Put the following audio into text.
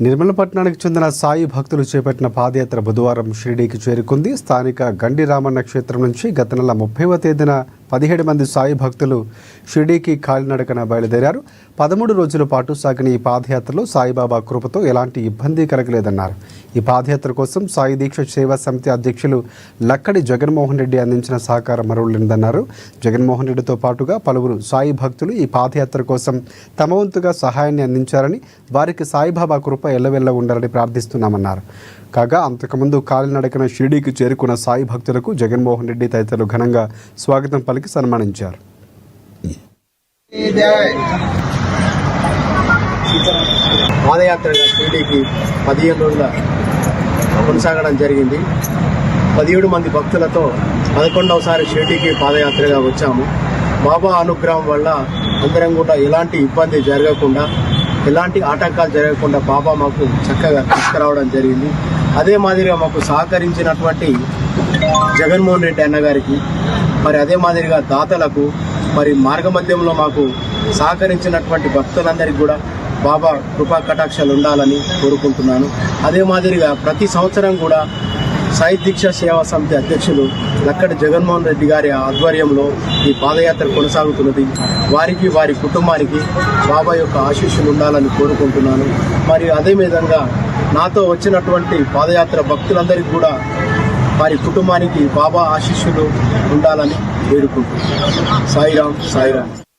నిర్మల పట్టణానికి చెందిన సాయి భక్తులు చేపట్టిన పాదయాత్ర బుధవారం షిరిడీకి చేరుకుంది. స్థానిక గండి రామన్న క్షేత్రం నుంచి గత నెల 30వ తేదీన 17 మంది సాయి భక్తులు షిరిడీకి కాలినడకన బయలుదేరారు. 13 రోజుల పాటు సాగిన ఈ పాదయాత్రలో సాయిబాబా కృపతో ఎలాంటి ఇబ్బంది కలగలేదన్నారు. ఈ పాదయాత్ర కోసం సాయి దీక్ష సేవా సమితి అధ్యక్షులు లక్కడి జగన్మోహన్ రెడ్డి అందించిన సహకారం మరువలేదన్నారు. జగన్మోహన్ రెడ్డితో పాటుగా పలువురు సాయి భక్తులు ఈ పాదయాత్ర కోసం తమ వంతుగా సహాయాన్ని అందించారని, వారికి సాయిబాబా కృప ఎల్లవెల్ల ఉండాలని ప్రార్థిస్తున్నామన్నారు. కాగా అంతకుముందు కాలినడకన షిరిడీకి చేరుకున్న సాయి భక్తులకు జగన్మోహన్ రెడ్డి తదితరులు ఘనంగా స్వాగతం పలికి సన్మానించారు. పాదయాత్రగా షిరిడీకి 15 రోజుల కొనసాగడం జరిగింది. 17 మంది భక్తులతో 11వసారి షిరిడీకి పాదయాత్రగా వచ్చాము. బాబా అనుగ్రహం వల్ల అందరం కూడా ఎలాంటి ఇబ్బంది జరగకుండా, ఎలాంటి ఆటంకాలు జరగకుండా బాబా మాకు చక్కగా తీసుకురావడం జరిగింది. అదే మాదిరిగా మాకు సహకరించినటువంటి జగన్మోహన్ రెడ్డి అన్న గారికి, మరి అదే మాదిరిగా దాతలకు, మరి మార్గమధ్యంలో మాకు సహకరించినటువంటి భక్తులందరికీ కూడా బాబా కృపా కటాక్షాలు ఉండాలని కోరుకుంటున్నాను. అదే మాదిరిగా ప్రతి సంవత్సరం కూడా సాయి దీక్ష సేవా సమితి అధ్యక్షులు లక్కడి జగన్మోహన్ రెడ్డి గారి ఆధ్వర్యంలో ఈ పాదయాత్ర కొనసాగుతున్నది. వారికి, వారి కుటుంబానికి బాబా యొక్క ఆశీస్సులు ఉండాలని కోరుకుంటున్నాను. మరి అదేవిధంగా నాతో వచ్చినటువంటి పాదయాత్ర భక్తులందరికీ కూడా వారి కుటుంబానికి బాబా ఆశీస్సులు ఉండాలని వేడుకుంటున్నాను. సాయిరాం, సాయిరాం.